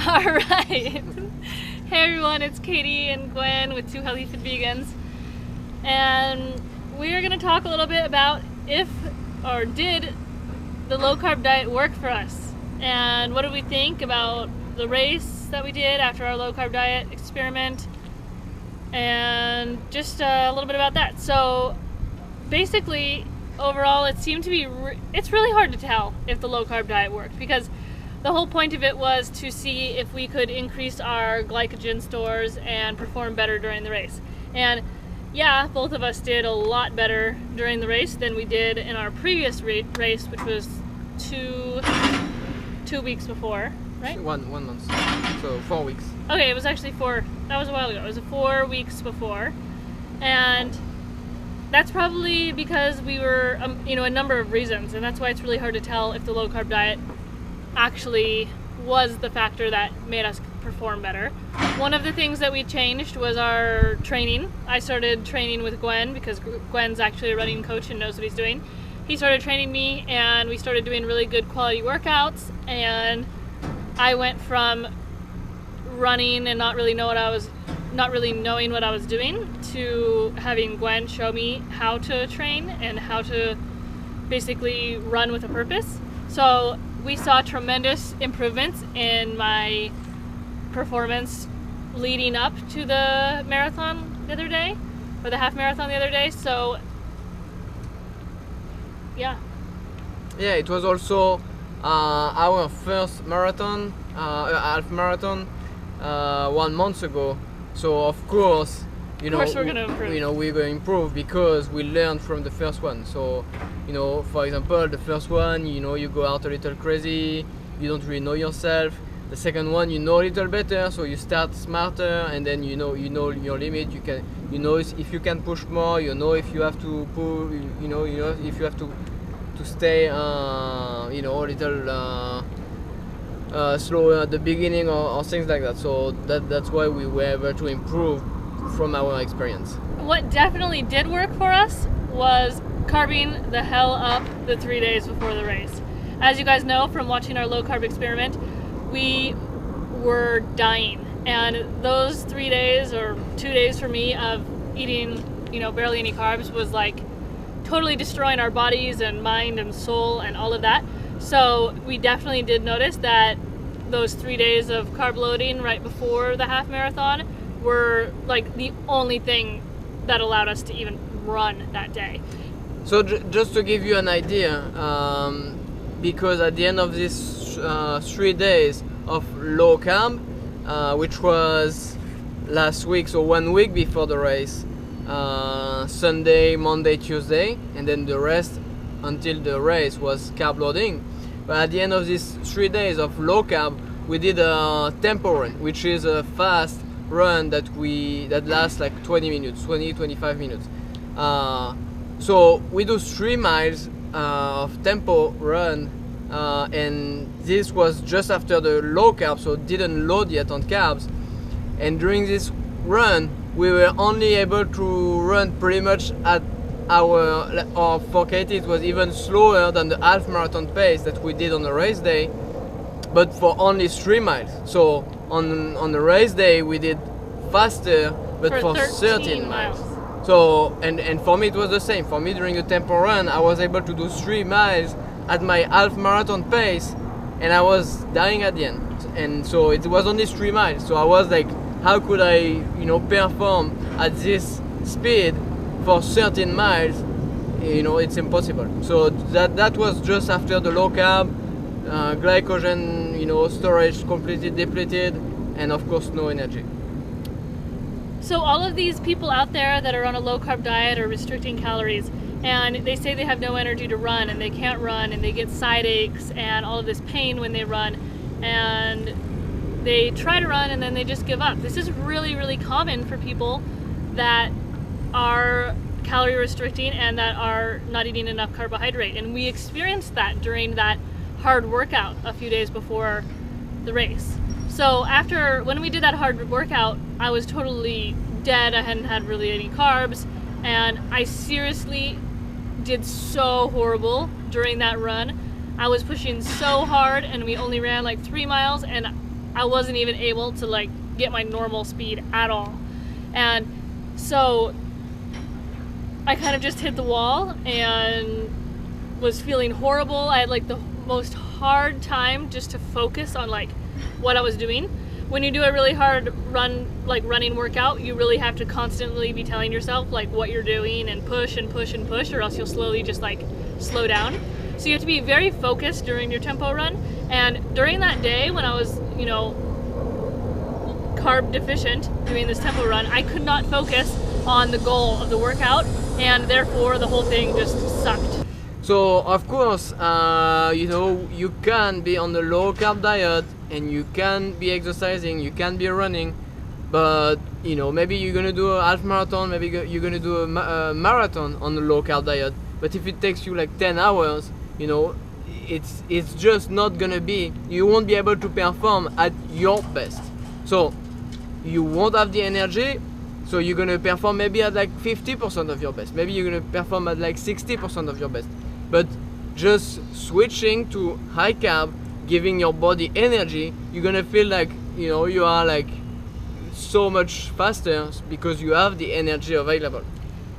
Alright. Hey everyone, it's Katie and Gwen with Two Healthy Fit Vegans. And we're going to talk a little bit about if or did the low carb diet work for us. And what do we think about the race that we did after our low carb diet experiment. And just a little bit about that. So basically, overall, it seemed to be, it's really hard to tell if the low carb diet worked, because the whole point of it was to see if we could increase our glycogen stores and perform better during the race. And yeah, both of us did a lot better during the race than we did in our previous race, which was two weeks before, right? One month, so 4 weeks. Okay, it was actually that was a while ago. It was 4 weeks before. And that's probably because we were, a number of reasons, and that's why it's really hard to tell if the low carb diet actually was the factor that made us perform better. One of the things that we changed was our training. I started training with Gwen because Gwen's actually a running coach and knows what he's doing. He started training me, and we started doing really good quality workouts, and I went from running and not really knowing what I was doing to having Gwen show me how to train and how to basically run with a purpose. So we saw tremendous improvements in my performance leading up to the marathon the other day, or the half marathon the other day. So yeah, it was also our first marathon, half marathon, 1 month ago. So of course, we're going to improve. We're going to improve because we learned from the first one. So, for example, the first one, you go out a little crazy, you don't really know yourself. The second one, you know a little better, so you start smarter, and then you know your limit. If you can push more, if you have to pull, if you have to stay, a little slow at the beginning or things like that. So that's why we were able to improve from our experience. What definitely did work for us was carbing the hell up the 3 days before the race. As you guys know from watching our low carb experiment, we were dying, and those 3 days or 2 days for me of eating barely any carbs was like totally destroying our bodies and mind and soul and all of that. So we definitely did notice that those 3 days of carb loading right before the half marathon were like the only thing that allowed us to even run that day. So just to give you an idea, because at the end of these 3 days of low carb, which was last week, so 1 week before the race, Sunday, Monday, Tuesday, and then the rest until the race was carb loading. But at the end of these 3 days of low carb, we did a tempo run, which is a fast run that lasts like 25 minutes. So we do 3 miles of tempo run, and this was just after the low carb, so didn't load yet on carbs. And during this run, we were only able to run pretty much at for Katie it was even slower than the half marathon pace that we did on the race day, but for only 3 miles. So on the race day we did faster, but for 13 miles. So and for me it was the same. For me, during the tempo run, I was able to do 3 miles at my half marathon pace, and I was dying at the end. And so it was only 3 miles. So I was like, how could I perform at this speed for 13 miles? It's impossible. So that was just after the low carb, glycogen storage completely depleted, and of course no energy. So all of these people out there that are on a low carb diet are restricting calories, and they say they have no energy to run, and they can't run, and they get side aches and all of this pain when they run, and they try to run and then they just give up. This is really, really common for people that are calorie restricting and that are not eating enough carbohydrate. And we experienced that during that hard workout a few days before the race. So when we did that hard workout, I was totally dead. I hadn't had really any carbs, and I seriously did so horrible during that run. I was pushing so hard, and we only ran like 3 miles, and I wasn't even able to like get my normal speed at all. And so I kind of just hit the wall and was feeling horrible. I had like the most hard time just to focus on like what I was doing. When you do a really hard running workout, you really have to constantly be telling yourself like what you're doing and push and push and push, or else you'll slowly just like slow down. So you have to be very focused during your tempo run. And during that day when I was, you know, carb deficient doing this tempo run, I could not focus on the goal of the workout, and therefore the whole thing just sucked. So of course, you know, you can be on the low carb diet and you can be exercising, you can be running, but you know, maybe you're gonna do a half marathon, maybe you're gonna do a marathon on the low carb diet. But if it takes you like 10 hours, you know, it's just not gonna be, you won't be able to perform at your best. So you won't have the energy, so you're gonna perform maybe at like 50% of your best. Maybe you're gonna perform at like 60% of your best. But just switching to high carb, giving your body energy, you're gonna feel like, you know, you are like so much faster because you have the energy available.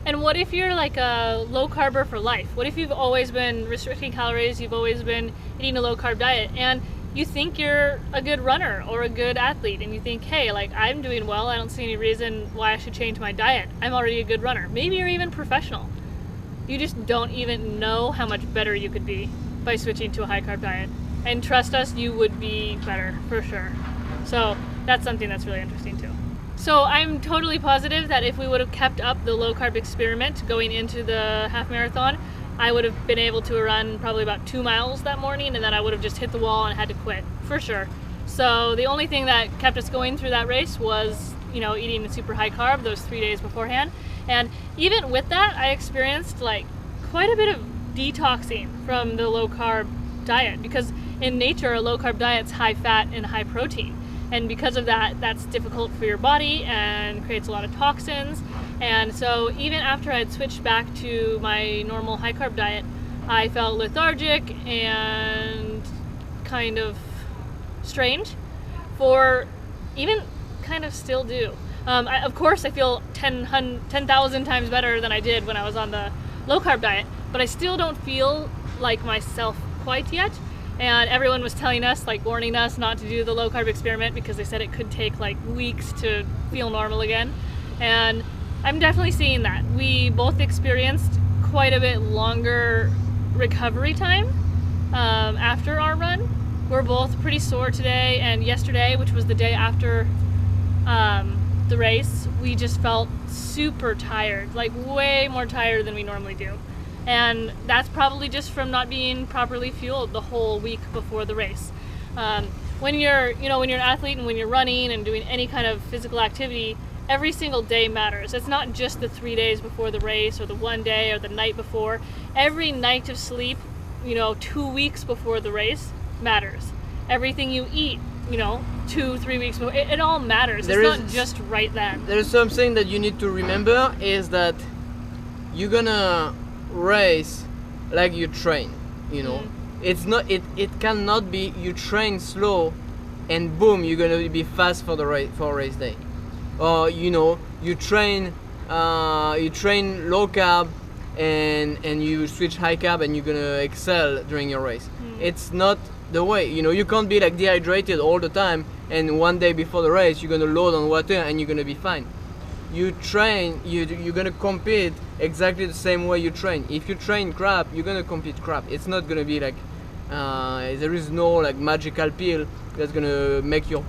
And what if you're like a low carber for life? What if you've always been restricting calories, you've always been eating a low carb diet, and you think you're a good runner or a good athlete, and you think, hey, like I'm doing well, I don't see any reason why I should change my diet. I'm already a good runner. Maybe you're even professional. You just don't even know how much better you could be by switching to a high carb diet. And trust us, you would be better for sure. So that's something that's really interesting too. So I'm totally positive that if we would have kept up the low carb experiment going into the half marathon, I would have been able to run probably about 2 miles that morning, and then I would have just hit the wall and had to quit for sure. So the only thing that kept us going through that race was, you know, eating super high carb those 3 days beforehand. And even with that, I experienced like quite a bit of detoxing from the low carb diet, because in nature a low carb diet's high fat and high protein. And because of that, that's difficult for your body and creates a lot of toxins. And so even after I'd switched back to my normal high carb diet, I felt lethargic and kind of strange, for even kind of still do. Of course, I feel 10,000 times better than I did when I was on the low carb diet, but I still don't feel like myself quite yet. And everyone was telling us, like warning us not to do the low carb experiment because they said it could take like weeks to feel normal again. And I'm definitely seeing that. We both experienced quite a bit longer recovery time after our run. We're both pretty sore today, and yesterday, which was the day after the race, we just felt super tired, like way more tired than we normally do. And that's probably just from not being properly fueled the whole week before the race. When you're an athlete and when you're running and doing any kind of physical activity, every single day matters. It's not just the 3 days before the race or the one day or the night before. Every night of sleep, 2 weeks before the race matters. Everything you eat, 2-3 weeks before, it all matters. It's not just right then. There's something that you need to remember, is that you're gonna race like you train. It's not, it cannot be you train slow and boom, you're gonna be fast for race day. Or you train low carb and you switch high carb and you're gonna excel during your race. It's not the way. You can't be like dehydrated all the time and one day before the race you're gonna load on water and you're gonna be fine. You train, you're gonna compete exactly the same way you train. If you train crap, you're gonna compete crap. It's not gonna be like there is no like magical pill that's gonna make your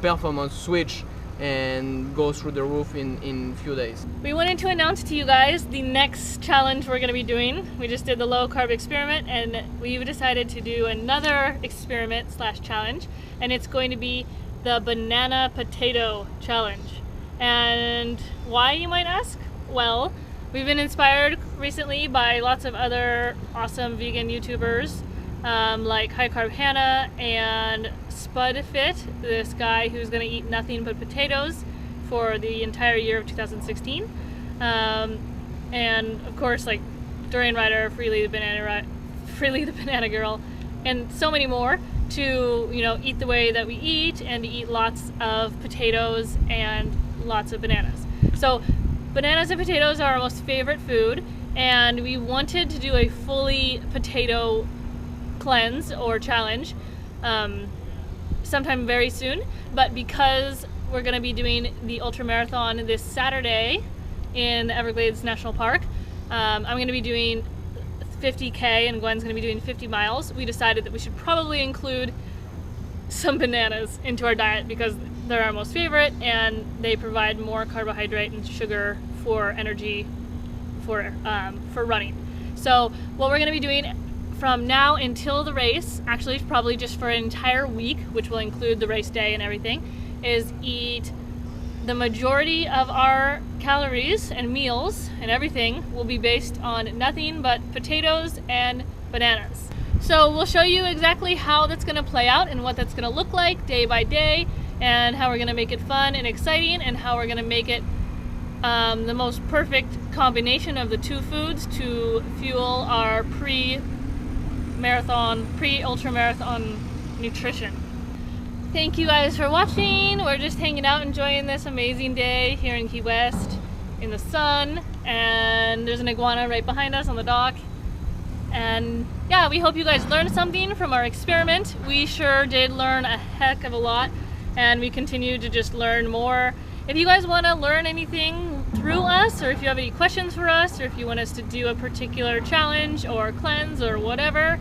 performance switch and go through the roof in few days. We wanted to announce to you guys the next challenge we're going to be doing. We just did the low carb experiment, and we've decided to do another experiment / challenge, and it's going to be the banana potato challenge. And why, you might ask? Well, we've been inspired recently by lots of other awesome vegan YouTubers, like High Carb Hannah and SpudFit, this guy who's going to eat nothing but potatoes for the entire year of 2016. And of course, like DurianRider, Freely the Banana Girl, and so many more. to, you know, eat the way that we eat and to eat lots of potatoes and lots of bananas. So bananas and potatoes are our most favorite food, and we wanted to do a fully potato cleanse or challenge sometime very soon, but because we're going to be doing the ultra marathon this Saturday in the Everglades National Park, I'm going to be doing 50K and Gwen's going to be doing 50 miles. We decided that we should probably include some bananas into our diet because they're our most favorite and they provide more carbohydrate and sugar for energy for running. So what we're going to be doing from now until the race, actually probably just for an entire week, which will include the race day and everything, is eat the majority of our calories and meals and everything will be based on nothing but potatoes and bananas. So we'll show you exactly how that's going to play out and what that's going to look like day by day, and how we're going to make it fun and exciting, and how we're going to make it the most perfect combination of the two foods to fuel our pre-ultra marathon nutrition. Thank you guys for watching. We're just hanging out enjoying this amazing day here in Key West in the sun, and there's an iguana right behind us on the dock. And yeah, we hope you guys learned something from our experiment. We sure did learn a heck of a lot, and we continue to just learn more. If you guys want to learn anything through us, or if you have any questions for us, or if you want us to do a particular challenge or cleanse or whatever,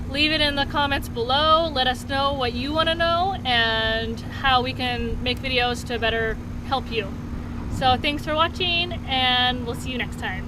leave it in the comments below. Let us know what you want to know and how we can make videos to better help you. So thanks for watching, and we'll see you next time.